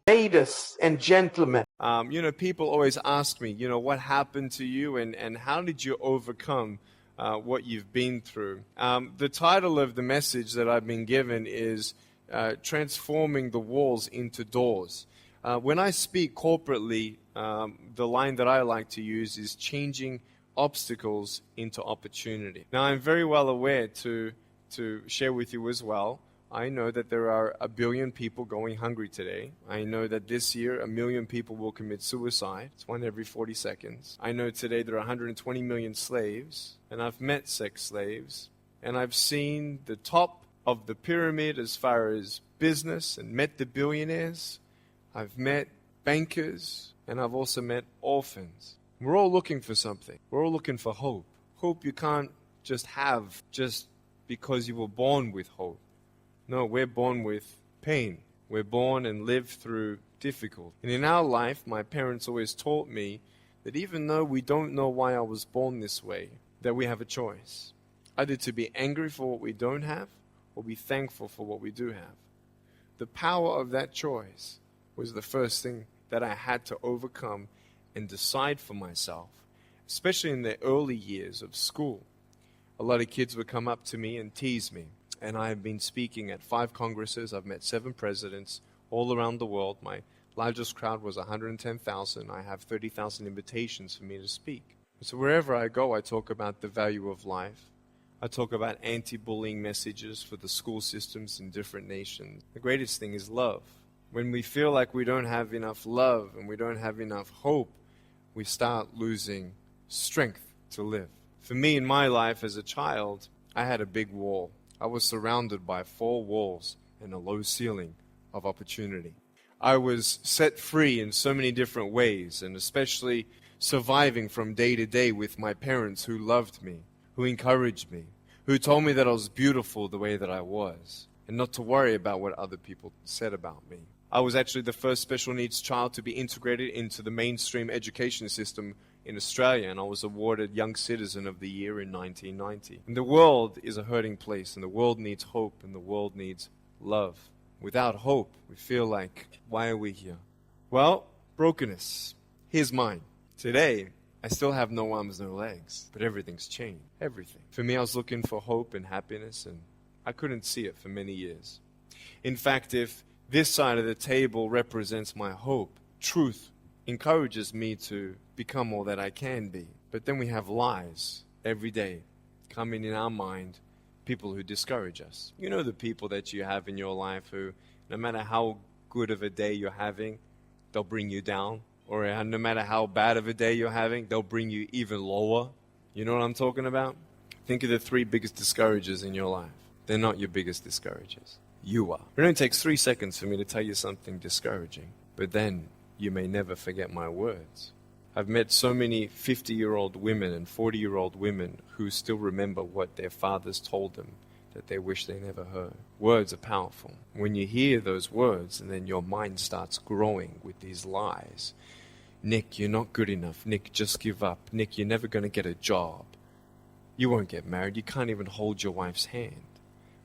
Ladies and gentlemen, People always ask me, what happened to you and how did you overcome what you've been through? The title of the message that I've been given is Transforming the Walls into Doors. When I speak corporately, the line that I like to use is changing obstacles into opportunity. Now, I'm very well aware to share with you as well. I know that there are 1 billion people going hungry today. I know that this year 1 million people will commit suicide. It's one every 40 seconds. I know today there are 120 million slaves, and I've met sex slaves, and I've seen the top of the pyramid as far as business and met the billionaires. I've met bankers, and I've also met orphans. We're all looking for something. We're all looking for hope. Hope you can't just have just because you were born with hope. No, we're born with pain. We're born and live through difficulty. And in our life, my parents always taught me that even though we don't know why I was born this way, that we have a choice. Either to be angry for what we don't have, or be thankful for what we do have. The power of that choice was the first thing that I had to overcome and decide for myself, especially in the early years of school. A lot of kids would come up to me and tease me. And I have been speaking at 5 congresses. I've met 7 presidents all around the world. My largest crowd was 110,000. I have 30,000 invitations for me to speak. So wherever I go, I talk about the value of life. I talk about anti-bullying messages for the school systems in different nations. The greatest thing is love. When we feel like we don't have enough love and we don't have enough hope, we start losing strength to live. For me, in my life as a child, I had a big wall. I was surrounded by 4 walls and a low ceiling of opportunity. I was set free in so many different ways, and especially surviving from day to day with my parents who loved me, who encouraged me, who told me that I was beautiful the way that I was, and not to worry about what other people said about me. I was actually the first special needs child to be integrated into the mainstream education system in Australia, and I was awarded Young Citizen of the Year in 1990. And the world is a hurting place, and the world needs hope, and the world needs love. Without hope, we feel like, why are we here? Well, brokenness. Here's mine. Today, I still have no arms, no legs, but everything's changed. Everything. For me, I was looking for hope and happiness, and I couldn't see it for many years. In fact, if this side of the table represents my hope, truth encourages me to become all that I can be. But then we have lies every day coming in our mind, people who discourage us. You know the people that you have in your life who, no matter how good of a day you're having, they'll bring you down. Or no matter how bad of a day you're having, they'll bring you even lower. You know what I'm talking about? Think of the 3 biggest discouragers in your life. They're not your biggest discouragers. You are. It only takes 3 seconds for me to tell you something discouraging. But then you may never forget my words. I've met so many 50-year-old women and 40-year-old women who still remember what their fathers told them that they wish they never heard. Words are powerful. When you hear those words and then your mind starts growing with these lies. Nick, you're not good enough. Nick, just give up. Nick, you're never going to get a job. You won't get married. You can't even hold your wife's hand.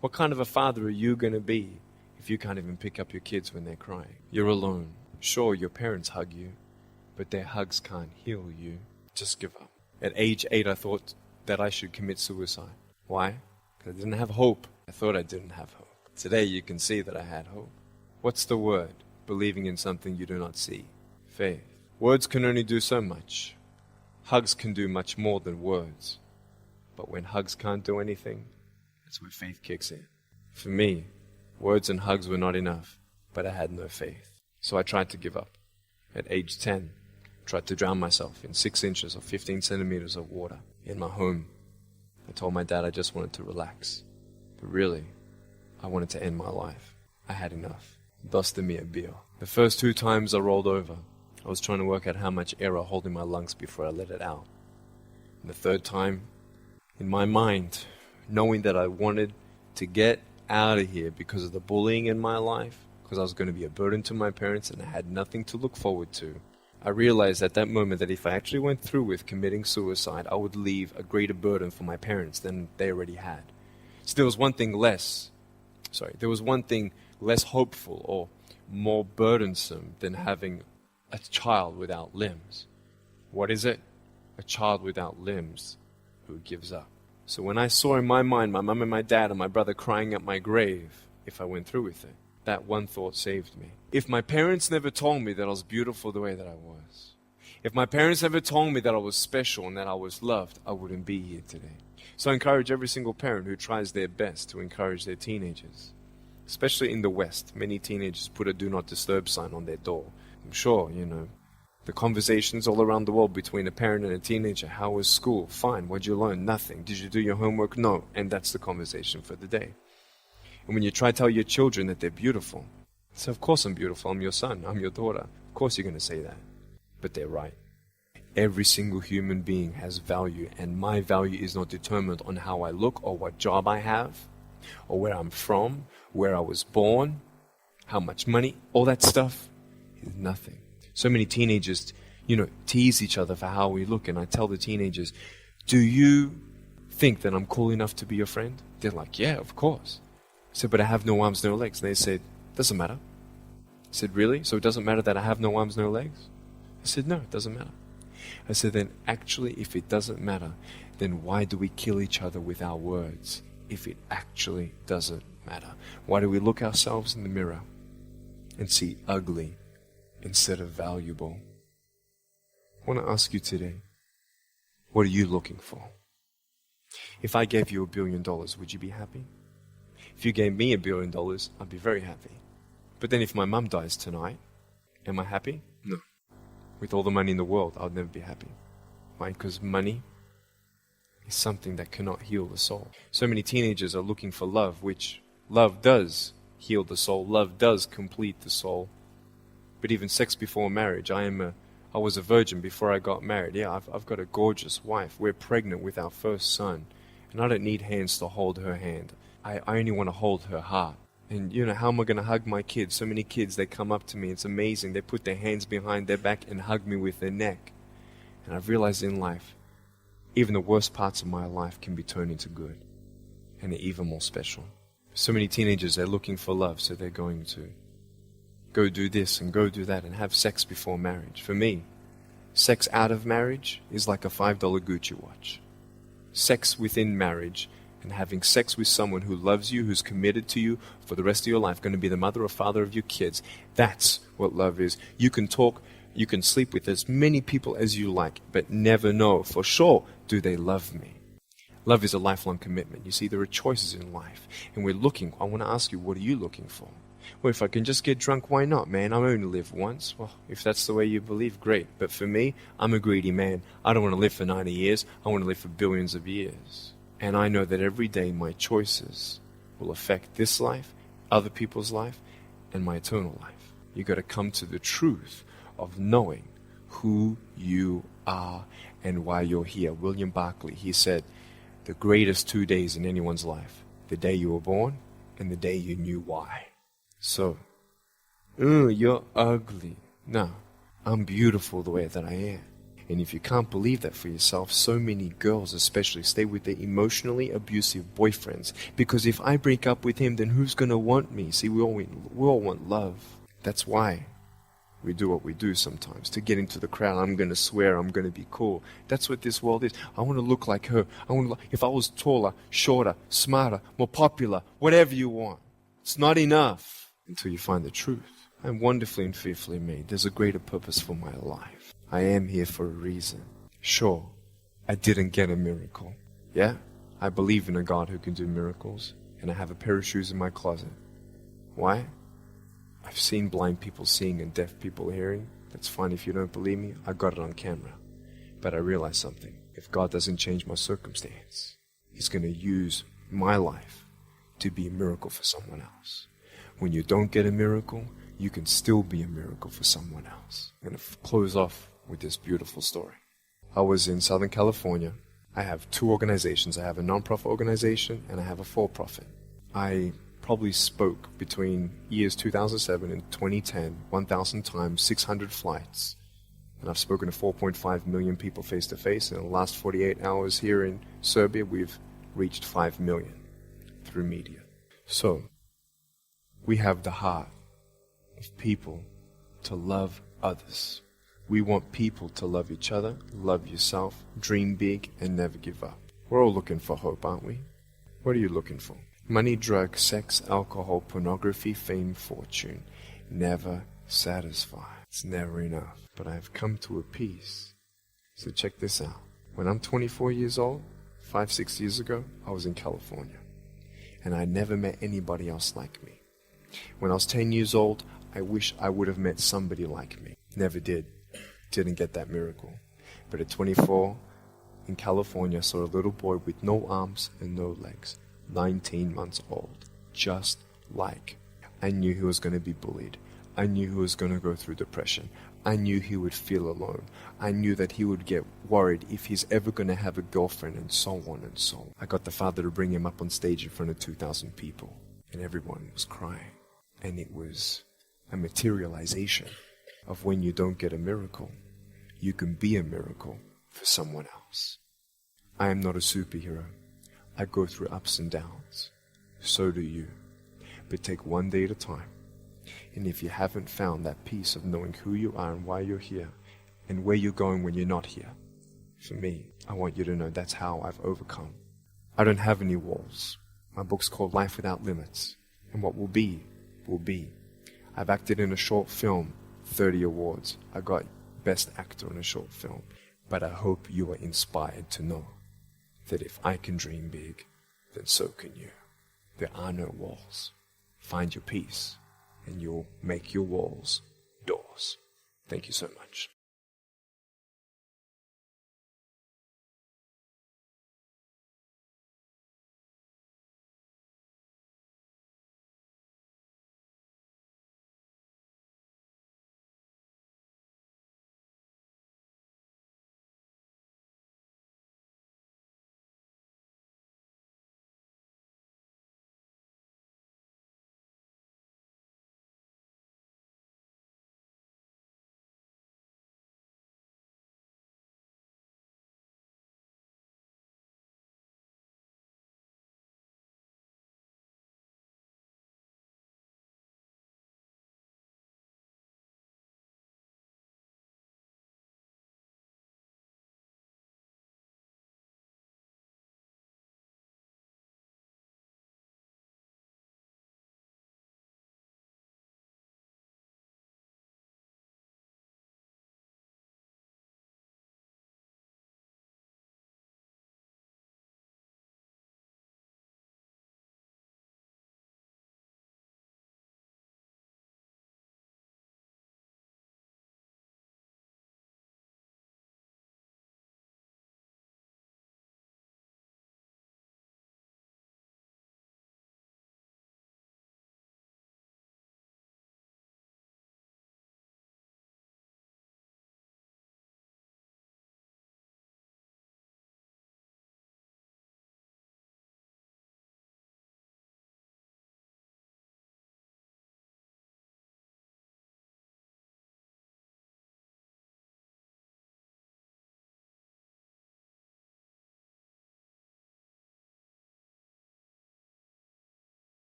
What kind of a father are you going to be if you can't even pick up your kids when they're crying? You're alone. Sure, your parents hug you, but their hugs can't heal you. Just give up. At age 8, I thought that I should commit suicide. Why? Because I didn't have hope. I thought I didn't have hope. Today you can see that I had hope. What's the word? Believing in something you do not see. Faith. Words can only do so much. Hugs can do much more than words. But when hugs can't do anything, that's where faith kicks in. For me, words and hugs were not enough, but I had no faith. So I tried to give up. At age 10, I tried to drown myself in 6 inches or 15 centimeters of water in my home. I told my dad I just wanted to relax. But really, I wanted to end my life. I had enough. Dosta me a beer. The first 2 times I rolled over, I was trying to work out how much air I hold in my lungs before I let it out. And the 3rd time, in my mind, knowing that I wanted to get out of here because of the bullying in my life, because I was going to be a burden to my parents and I had nothing to look forward to, I realized at that moment that if I actually went through with committing suicide, I would leave a greater burden for my parents than they already had. So there was one thing less hopeful or more burdensome than having a child without limbs. What is it? A child without limbs who gives up. So when I saw in my mind my mum and my dad and my brother crying at my grave, if I went through with it, that one thought saved me. If my parents never told me that I was beautiful the way that I was, if my parents never told me that I was special and that I was loved, I wouldn't be here today. So I encourage every single parent who tries their best to encourage their teenagers. Especially in the West, many teenagers put a do not disturb sign on their door. I'm sure, the conversations all around the world between a parent and a teenager. How was school? Fine. What'd you learn? Nothing. Did you do your homework? No. And that's the conversation for the day. And when you try to tell your children that they're beautiful, so of course I'm beautiful. I'm your son. I'm your daughter. Of course you're going to say that. But they're right. Every single human being has value, and my value is not determined on how I look or what job I have or where I'm from, where I was born, how much money, all that stuff is nothing. So many teenagers, tease each other for how we look, and I tell the teenagers, do you think that I'm cool enough to be your friend? They're like, yeah, of course. I said, but I have no arms, no legs. And they said, doesn't matter. I said, really? So it doesn't matter that I have no arms, no legs? I said, no, it doesn't matter. I said, then actually, if it doesn't matter, then why do we kill each other with our words if it actually doesn't matter? Why do we look ourselves in the mirror and see ugly instead of valuable? I want to ask you today, what are you looking for? If I gave you $1 billion, would you be happy? If you gave me $1 billion, I'd be very happy. But then if my mum dies tonight, am I happy? No. With all the money in the world, I'll never be happy. Why? Because money is something that cannot heal the soul. So many teenagers are looking for love, which love does heal the soul. Love does complete the soul. But even sex before marriage, I was a virgin before I got married. Yeah, I've got a gorgeous wife. We're pregnant with our first son. And I don't need hands to hold her hand. I only want to hold her heart. And how am I going to hug my kids? So many kids, they come up to me. It's amazing. They put their hands behind their back and hug me with their neck. And I've realized in life, even the worst parts of my life can be turned into good. And they're even more special. So many teenagers, they're looking for love. So they're going to go do this and go do that and have sex before marriage. For me, sex out of marriage is like a $5 Gucci watch. Sex within marriage and having sex with someone who loves you, who's committed to you for the rest of your life, going to be the mother or father of your kids. That's what love is. You can talk, you can sleep with as many people as you like, but never know for sure, do they love me? Love is a lifelong commitment. You see, there are choices in life. And we're looking, I want to ask you, what are you looking for? Well, if I can just get drunk, why not, man? I only live once. Well, if that's the way you believe, great. But for me, I'm a greedy man. I don't want to live for 90 years. I want to live for billions of years. And I know that every day my choices will affect this life, other people's life, and my eternal life. You got to come to the truth of knowing who you are and why you're here. William Barclay, he said, the greatest 2 days in anyone's life, the day you were born and the day you knew why. So, you're ugly. No, I'm beautiful the way that I am. And if you can't believe that for yourself, so many girls especially stay with their emotionally abusive boyfriends. Because if I break up with him, then who's going to want me? See, we all want love. That's why we do what we do sometimes. To get into the crowd, I'm going to swear, I'm going to be cool. That's what this world is. I want to look like her. If I was taller, shorter, smarter, more popular, whatever you want. It's not enough until you find the truth. I'm wonderfully and fearfully made. There's a greater purpose for my life. I am here for a reason. Sure, I didn't get a miracle. Yeah, I believe in a God who can do miracles, and I have a pair of shoes in my closet. Why? I've seen blind people seeing and deaf people hearing. That's fine if you don't believe me. I got it on camera. But I realized something. If God doesn't change my circumstance, He's going to use my life to be a miracle for someone else. When you don't get a miracle, you can still be a miracle for someone else. I'm going to close off with this beautiful story. I was in Southern California. I have two organizations. I have a non-profit organization and I have a for-profit. I probably spoke between years 2007 and 2010, 1,000 times, 600 flights. And I've spoken to 4.5 million people face-to-face. In the last 48 hours here in Serbia, we've reached 5 million through media. So, we have the heart of people to love others. We want people to love each other, love yourself, dream big, and never give up. We're all looking for hope, aren't we? What are you looking for? Money, drugs, sex, alcohol, pornography, fame, fortune. Never satisfy. It's never enough. But I've come to a peace. So check this out. When I'm 24 years old, 5-6 years ago, I was in California. And I never met anybody else like me. When I was 10 years old, I wish I would have met somebody like me. Never did. Didn't get that miracle. But at 24, in California, I saw a little boy with no arms and no legs, 19 months old, just like. I knew he was going to be bullied. I knew he was going to go through depression. I knew he would feel alone. I knew that he would get worried if he's ever going to have a girlfriend, and so on and so on. I got the father to bring him up on stage in front of 2,000 people, and everyone was crying. And it was a materialization of when you don't get a miracle, you can be a miracle for someone else. I am not a superhero. I go through ups and downs. So do you. But take one day at a time. And if you haven't found that peace of knowing who you are and why you're here, and where you're going when you're not here, for me, I want you to know that's how I've overcome. I don't have any walls. My book's called Life Without Limits. And what will be, will be. I've acted in a short film, 30 awards. I got Best Actor in a Short Film. But I hope you are inspired to know that if I can dream big, then so can you. There are no walls. Find your peace, and you'll make your walls doors. Thank you so much.